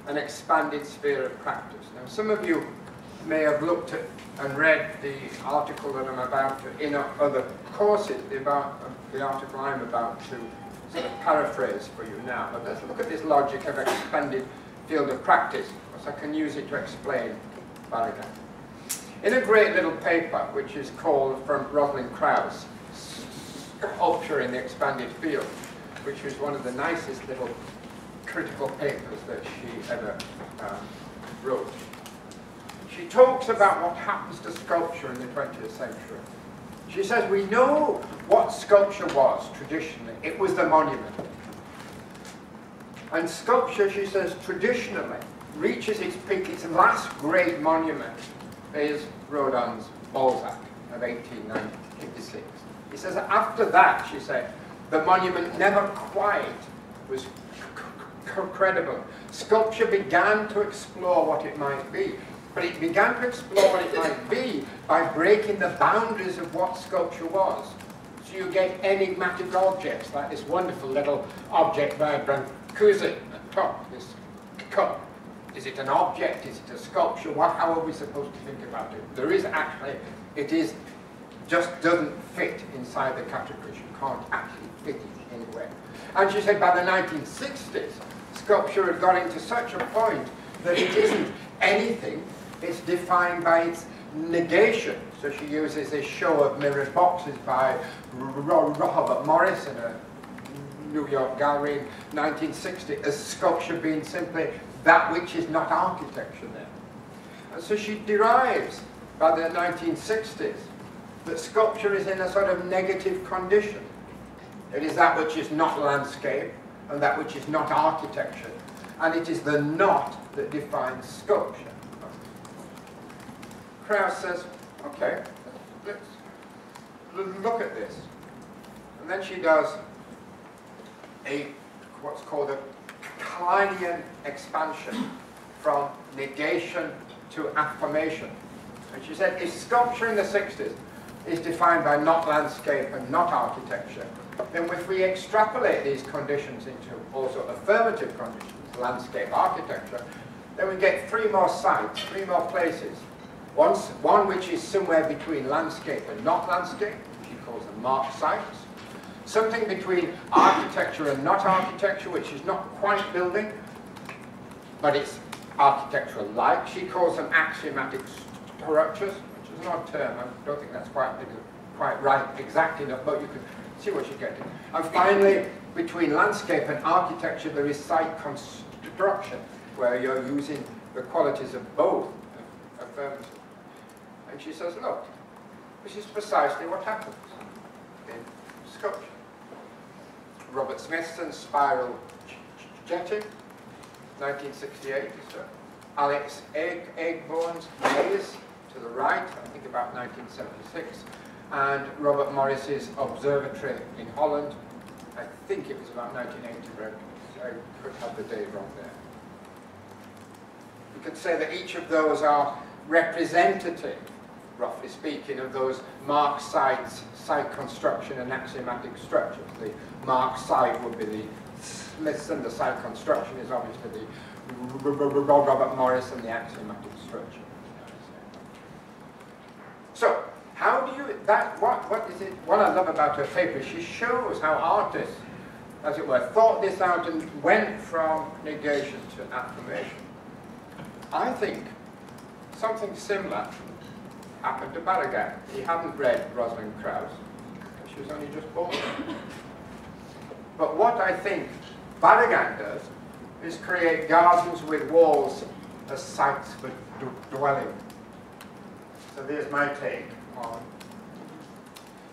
an expanded sphere of practice. Now, some of you may have looked at and read the article that I'm about to, in other courses, the article I'm about to sort of paraphrase for you now. But let's look at this logic of expanded field of practice, because I can use it to explain Barragan. In a great little paper, which is called, from Rosalind Krauss, Sculpture in the Expanded Field, which was one of the nicest little critical papers that she ever wrote. She talks about what happens to sculpture in the 20th century. She says, we know what sculpture was traditionally. It was the monument. And sculpture, she says, traditionally reaches its peak. Its last great monument is Rodin's Balzac of 1856. He says, after that, she said, the monument never quite was credible. Sculpture began to explore what it might be. But it began to explore what it might be by breaking the boundaries of what sculpture was. So you get enigmatic objects, like this wonderful little object by Brancusi at the top, this cup. Is it an object? Is it a sculpture? How are we supposed to think about it? There is actually, just doesn't fit inside the categories. You can't actually fit it anywhere. And she said by the 1960s, sculpture had got into such a point that it isn't anything. It's defined by its negation. So she uses this show of mirrored boxes by Robert Morris in a New York gallery in 1960 as sculpture being simply that which is not architecture then. And so she derives by the 1960s that sculpture is in a sort of negative condition. It is that which is not landscape and that which is not architecture. And it is the not that defines sculpture. Krauss says, okay, let's look at this. And then she does what's called a Kleinian expansion from negation to affirmation. And she said, if sculpture in the 60s is defined by not landscape and not architecture, then if we extrapolate these conditions into also affirmative conditions, landscape, architecture, then we get three more sites, three more places. One which is somewhere between landscape and not landscape, she calls them marked sites. Something between architecture and not architecture, which is not quite building, but it's architectural-like. She calls them axiomatic structures, which is an odd term. I don't think that's quite right, exact enough, but you can see what you're getting. And finally, between landscape and architecture, there is site construction, where you're using the qualities of both affirmative. And she says, look, this is precisely what happens in sculpture. Robert Smithson's Spiral Jetting, 1968, Alex Egbone's Maze, to the right, I think about 1976, and Robert Morris's Observatory in Holland, I think it was about 1980, but I could have the date wrong there. You could say that each of those are representative, roughly speaking, of those marked sites, site construction and axiomatic structures. The marked site would be the Smithson, the site construction is obviously the Robert Morris and the axiomatic structure. So, how do you, what is it, what I love about her paper, she shows how artists, as it were, thought this out and went from negation to affirmation. I think something similar happened to Barragan. He hadn't read Rosalind Krauss, she was only just born. But what I think Barragan does is create gardens with walls as sites for dwelling. So there's my take on.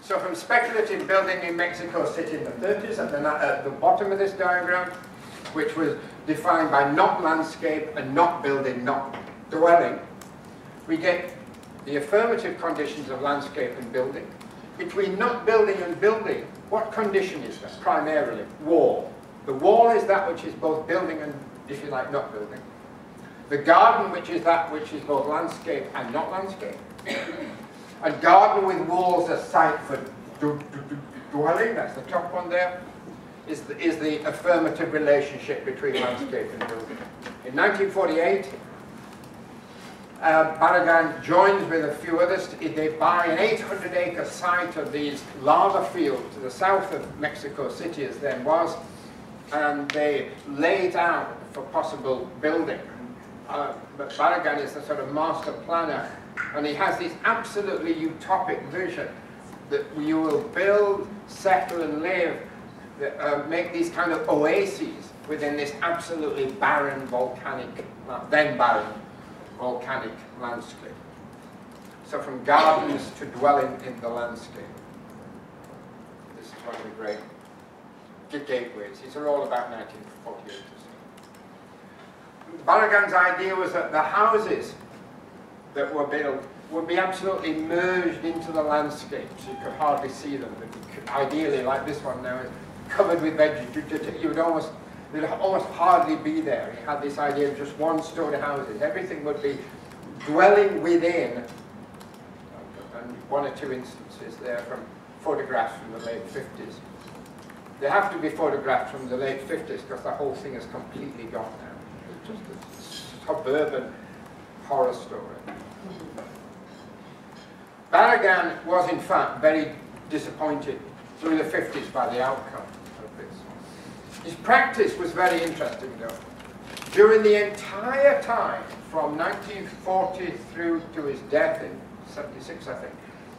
So from speculative building in Mexico City in the 30s, at the bottom of this diagram, which was defined by not landscape and not building, not dwelling, we get the affirmative conditions of landscape and building. Between not building and building, what condition is that? Primarily, wall. The wall is that which is both building and, if you like, not building. The garden, which is that which is both landscape and not landscape. A garden with walls, a site for dwelling, that's the top one there, is the affirmative relationship between landscape and building. In 1948, Barragan joins with a few others. They buy an 800-acre site of these lava fields to the south of Mexico City, as then was, and they lay it out for possible building. But Barragan is the sort of master planner, and he has this absolutely utopic vision that you will build, settle, and live, make these kind of oases within this absolutely barren volcanic, then barren volcanic landscape. So from gardens to dwelling in the landscape. This is one of the great gateways. These are all about 1948. Barragan's idea was that the houses that were built would be absolutely merged into the landscape, so you could hardly see them. Ideally, like this one now, is covered with vegetation. They'd almost hardly be there. He had this idea of just one-story houses. Everything would be dwelling within, and one or two instances there from photographs from the late 50s. They have to be photographs from the late 50s because the whole thing is completely gone now. It's just a suburban horror story. Barragan was in fact very disappointed through the 50s by the outcome of this. His practice was very interesting though. During the entire time, from 1940 through to his death in 76, I think,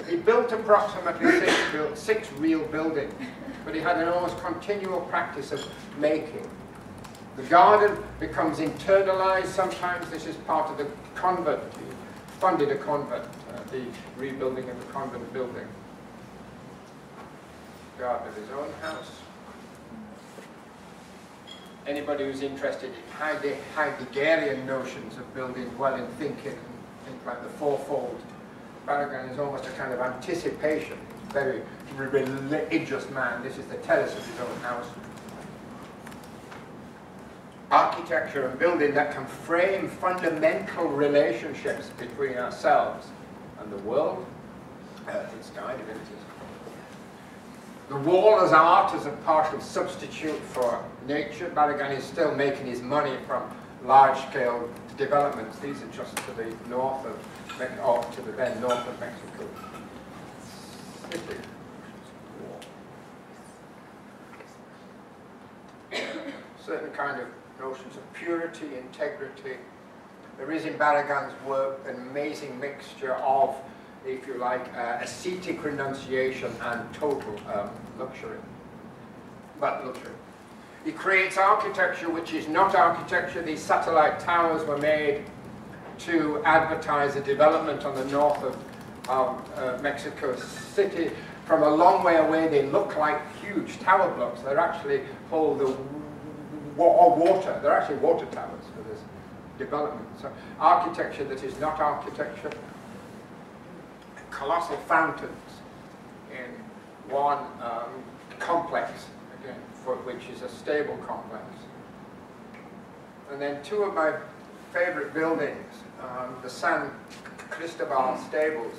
he built approximately six real buildings, but he had an almost continual practice of making. The garden becomes internalized. Sometimes this is part of the convent. He funded a convent, the rebuilding of the convent building. Garden of his own house. Anybody who's interested in Heideggerian notions of building, dwelling, thinking, and things like the fourfold, Barragan is almost a kind of anticipation. Very religious man. This is the terrace of his own house. Architecture and building that can frame fundamental relationships between ourselves and the world, its sky divinities. The wall as art, as a partial substitute for nature. Barragan is still making his money from large-scale developments. These are just to the north of, or to the then north of Mexico City. Certain kind of notions of purity, integrity. There is in Barragan's work an amazing mixture of, if you like, ascetic renunciation and total luxury. But luxury. He creates architecture which is not architecture. These satellite towers were made to advertise the development on the north of Mexico City. From a long way away, they look like huge tower blocks. They're actually hold the water. They're actually water towers for this development. So architecture that is not architecture. Colossal fountains in one complex, again, which is a stable complex. And then two of my favorite buildings, the San Cristobal Stables,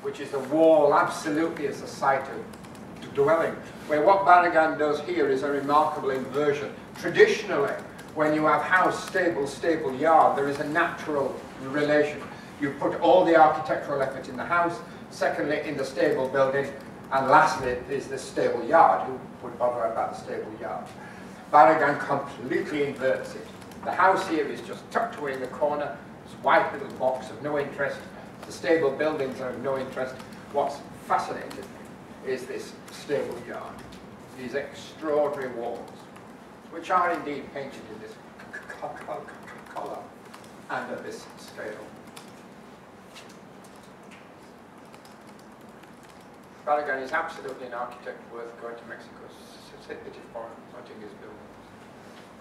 which is a wall absolutely as a site of dwelling, where what Barragan does here is a remarkable inversion. Traditionally, when you have house, stable, stable, yard, there is a natural relation. You put all the architectural effort in the house, secondly in the stable building, and lastly is the stable yard. Who would bother about the stable yard? Barragan completely inverts it. The house here is just tucked away in the corner. It's a white little box of no interest. The stable buildings are of no interest. What's fascinating is this stable yard. These extraordinary walls, which are indeed painted in this colour and at this scale. Barragan is absolutely an architect worth going to Mexico City for, hunting his buildings.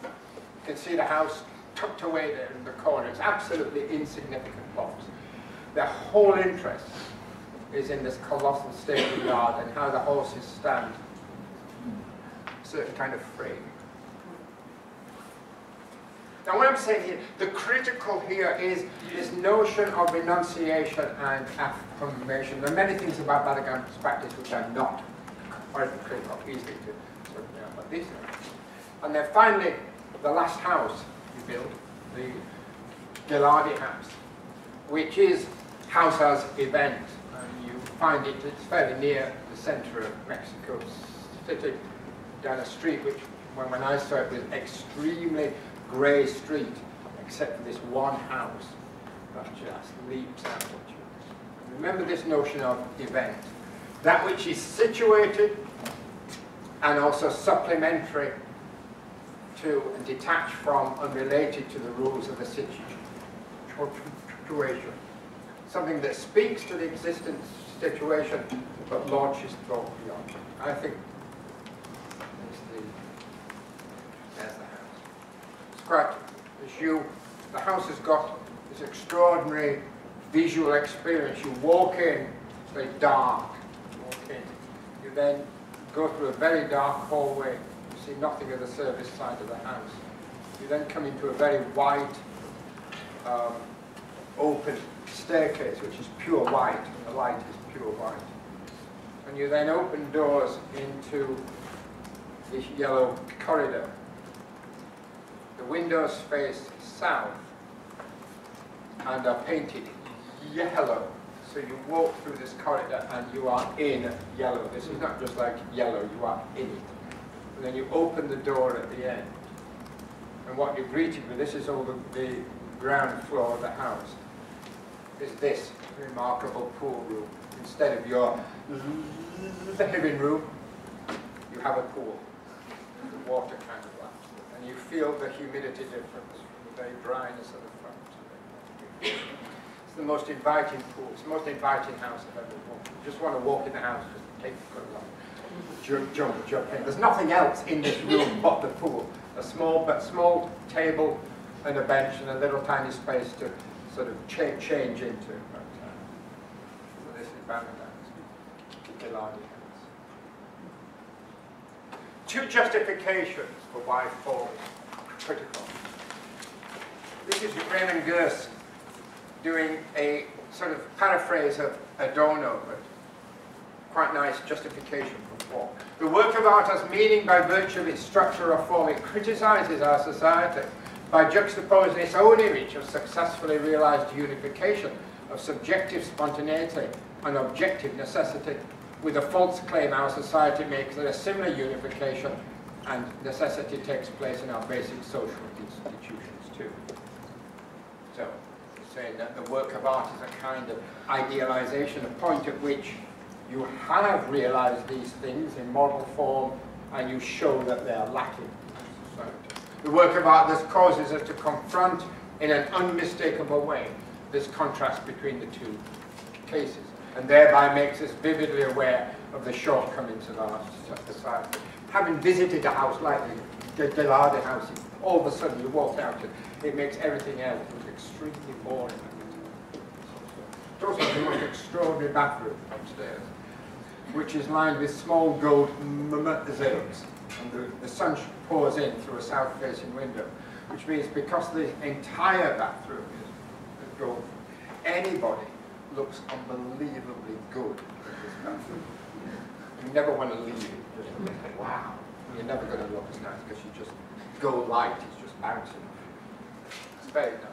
You can see the house tucked away there in the corner. It's absolutely insignificant blocks. Their whole interest is in this colossal stable yard and how the horses stand. A certain kind of frame. Now what I'm saying here, the critical here is this notion of renunciation and affirmation. There are many things about Barragan's practice which are not critical, easily to sort of know, but these are. And then finally, the last house he built the Gilardi house, which is house as event, and you find it, it's fairly near the center of Mexico City, down a street which, when I saw it, was extremely grey street, except for this one house that just leaps out at you. Remember this notion of event. That which is situated and also supplementary to and detached from, unrelated to the rules of the situation. Something that speaks to the existing situation but launches thought beyond. I think there's the house. It's quite, the house has got this extraordinary visual experience. You walk in, it's very dark. You walk in. You then go through a very dark hallway. You see nothing of the service side of the house. You then come into a very wide, open staircase, which is pure white, and the light is pure white. And you then open doors into this yellow corridor. The windows face south and are painted yellow. So you walk through this corridor and you are in yellow. This is not just like yellow, you are in it. And then you open the door at the end. And what you're greeted with, this is all the ground floor of the house, is this remarkable pool room. Instead of your living room, you have a pool. The water kind of laps. And you feel the humidity difference from the very dryness of the front. It's the most inviting pool. It's the most inviting house I've ever walked. You just want to walk in the house, just take a good look. Jump in. There's nothing else in this room but the pool. A small table and a bench and a little tiny space to sort of change into. But, so this is Bangladesh, Gilardi house. Two justifications for why fall is critical. This is Raymond Gerst doing a sort of paraphrase of Adorno, but quite nice justification for fall. The work of art has meaning by virtue of its structure or form. It criticizes our society by juxtaposing its own image of successfully realized unification of subjective spontaneity and objective necessity with a false claim our society makes that a similar unification and necessity takes place in our basic social institutions too. So, saying that the work of art is a kind of idealization, a point at which you have realized these things in model form and you show that they are lacking in society. The work of art thus causes us to confront in an unmistakable way this contrast between the two cases, and thereby makes us vividly aware of the shortcomings of our society. Having visited a house like the Gilardi house, all of a sudden you walk out and it makes everything else look extremely boring. It's also the most extraordinary bathroom upstairs, which is lined with small gold mosaics, and the sun pours in through a south-facing window, which means because the entire bathroom is gold, anybody looks unbelievably good in this bathroom. You never want to leave it. Just think, wow, you're never going to look as nice because you just gold light is just bouncing. It's very nice.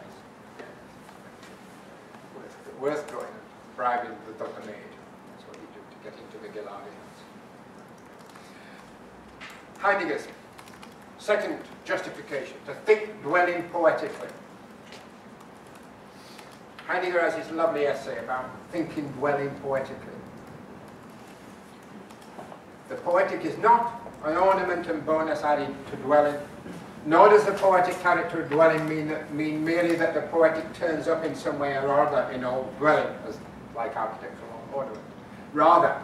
Worth going and bribing the Dr. Maid. That's what you do to get into the Gilardi house. Heidegger's second justification, to think dwelling poetically. Heidegger has his lovely essay about thinking dwelling poetically. The poetic is not an ornament and bonus added to dwelling, nor does the poetic character of dwelling mean merely that the poetic turns up in some way or other in all dwelling, as like architectural ornament. Rather,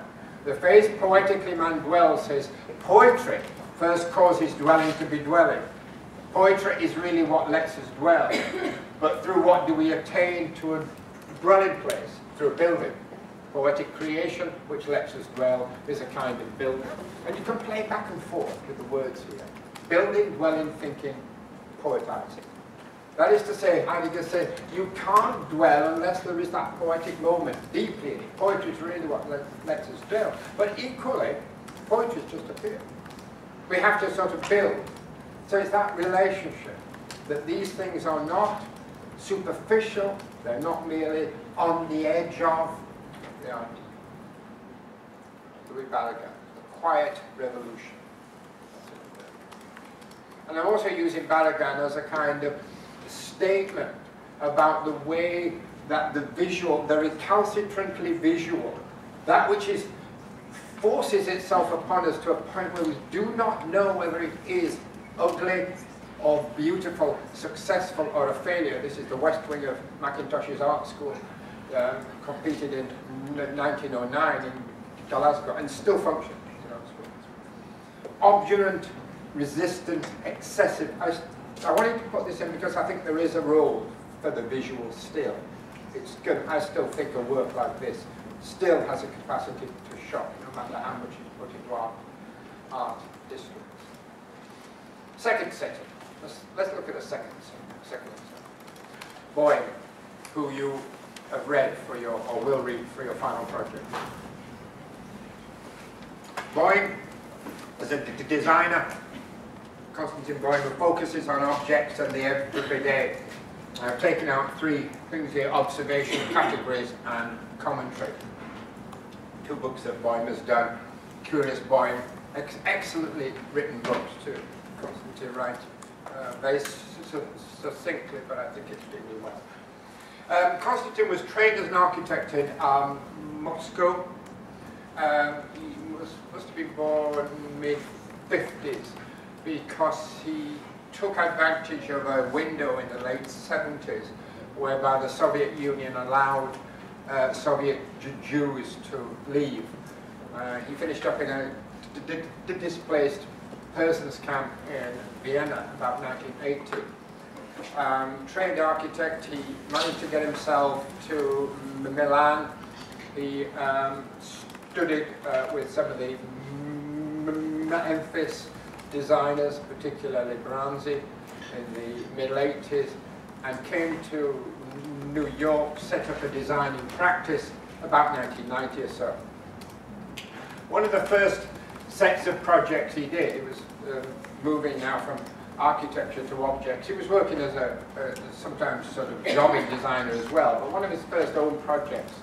the phrase poetically man dwells says poetry first causes dwelling to be dwelling. Poetry is really what lets us dwell, but through what do we attain to a dwelling place? Through a building. Poetic creation, which lets us dwell, is a kind of building. And you can play back and forth with the words here. Building, dwelling, thinking, poetizing. That is to say, Heidegger said, you can't dwell unless there is that poetic moment deeply in it. Poetry is really what lets us dwell. But equally, poetry just appears. We have to sort of build. So it's that relationship that these things are not superficial, they're not merely on the edge of, they are Louis Balaguer, the quiet revolution. And I'm also using Balaguer as a kind of statement about the way that the visual, the recalcitrantly visual, that which is forces itself upon us to a point where we do not know whether it is ugly or beautiful, successful or a failure. This is the West Wing of Mackintosh's art school, completed in 1909 in Glasgow, and still functions. Obdurate, resistant, excessive. I wanted to put this in because I think there is a role for the visual still. It's good. I still think a work like this still has a capacity to shock, no matter how much is put into art districts. Second setting. Let's look at a second setting. Boeing, who you have read for your, or will read for your final project. Boeing, as a designer, Constantin Boeing, who focuses on objects and the everyday. I've taken out three things here: observation, categories, and commentary. Two books that Boeing has done. Curious Boeing, excellently written books too. Constantin writes very succinctly, but I think extremely well. Constantin was trained as an architect in Moscow. He must have been born mid-50s because he took advantage of a window in the late 70s whereby the Soviet Union allowed Soviet Jews to leave. He finished up in a displaced persons camp in Vienna about 1980. Trained architect, he managed to get himself to Milan. He studied with some of the Memphis designers, particularly Branzi, in the mid-80s, and came to New York, set up a designing practice about 1990 or so. One of the first sets of projects he did, he was moving now from architecture to objects. He was working as a sometimes sort of jobby designer as well, but one of his first own projects,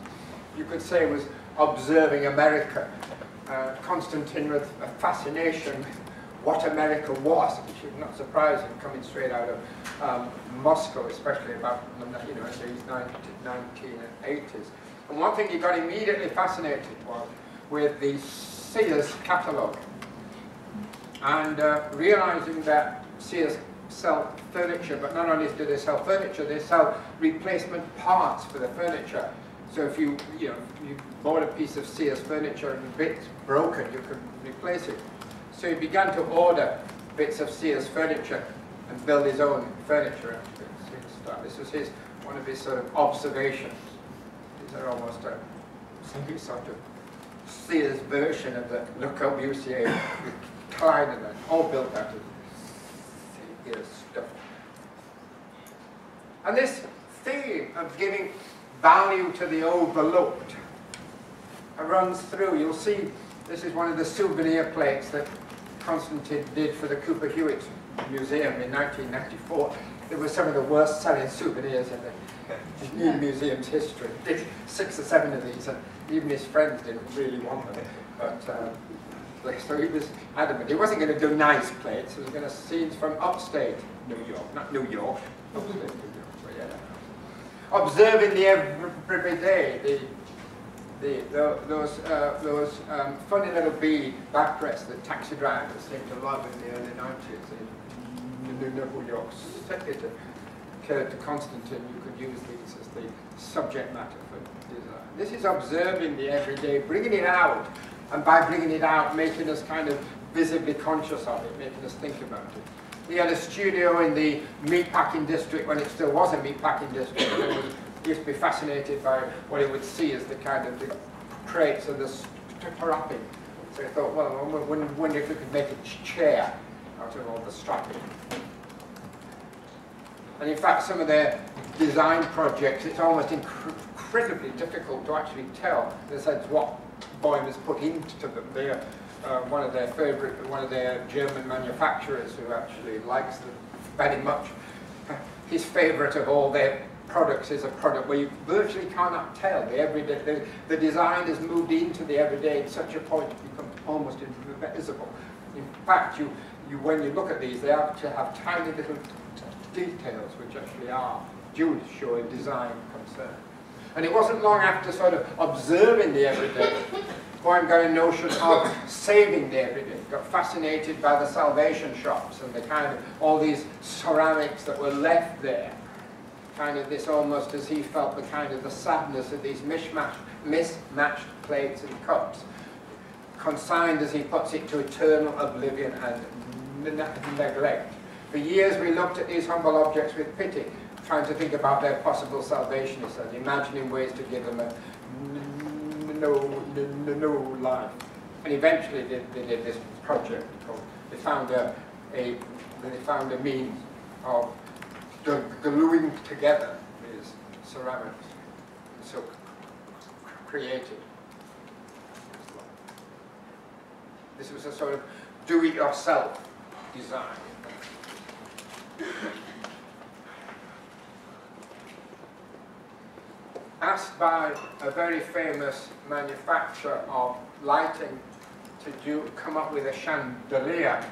you could say, was observing America. Constantin with a fascination with what America was, which is not surprising, coming straight out of Moscow, especially about in the 1980s. And one thing he got immediately fascinated was with the Sears catalogue, and realizing that Sears sell furniture, but not only do they sell furniture, they sell replacement parts for the furniture. So if you bought a piece of Sears furniture and the bit's broken, you could replace it. So he began to order bits of Sears furniture and build his own furniture. This was one of his sort of observations. These are almost some sort of Sears version of the Le Corbusier with Klein and all built out of Sears stuff. And this theme of giving value to the overlooked runs through. You'll see this is one of the souvenir plates that Constantin did for the Cooper Hewitt Museum in 1994. There were some of the worst selling souvenirs in the museum's history. He did 6 or 7 of these, and even his friends didn't really want them. But so he was adamant. He wasn't going to do nice plates. He was going to scenes from upstate New York, not New York, upstate New York. So yeah. Observing the everyday, those funny little bead backrests that taxi drivers seemed to love in the early 90s in New York City. It occurred to Constantin you could use these as the subject matter for design. This is observing the everyday, bringing it out, and by bringing it out, making us kind of visibly conscious of it, making us think about it. He had a studio in the meatpacking district when it still was a meatpacking district. He used to be fascinated by what he would see as the kind of the crates and the strapping. So he thought, well, I wonder if we could make a chair out of all the strapping. And in fact, some of their design projects, it's almost incredibly difficult to actually tell, in the sense, what Boeing has put into them. They're one of their German manufacturers who actually likes them very much, his favourite of all their products is a product where you virtually cannot tell the everyday. The design has moved into the everyday at such a point it becomes almost invisible. In fact, when you look at these, they actually have tiny little details which actually are due to show a design concern. And it wasn't long after sort of observing the everyday, Boehm got a notion of saving the everyday. Got fascinated by the salvation shops and the kind of all these ceramics that were left there. Kind of this almost as he felt the kind of the sadness of these mismatched plates and cups, consigned, as he puts it, to eternal oblivion and neglect. For years we looked at these humble objects with pity, trying to think about their possible salvation, he said, imagining ways to give them a no life. And eventually they did this project called, they found a means of gluing together these ceramics, and so created. This was a sort of do-it-yourself design. Asked by a very famous manufacturer of lighting to come up with a chandelier,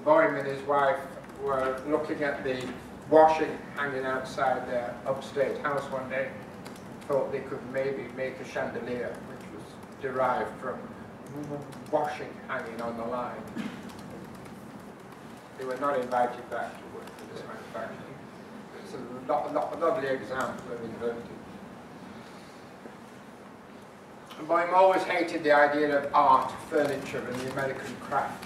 Boehm and his wife were looking at the washing hanging outside their upstate house one day, thought they could maybe make a chandelier which was derived from washing hanging on the line. They were not invited back to work for this manufacturer. It's a lovely example of inventing. And Boehm always hated the idea of art, furniture, and the American craft.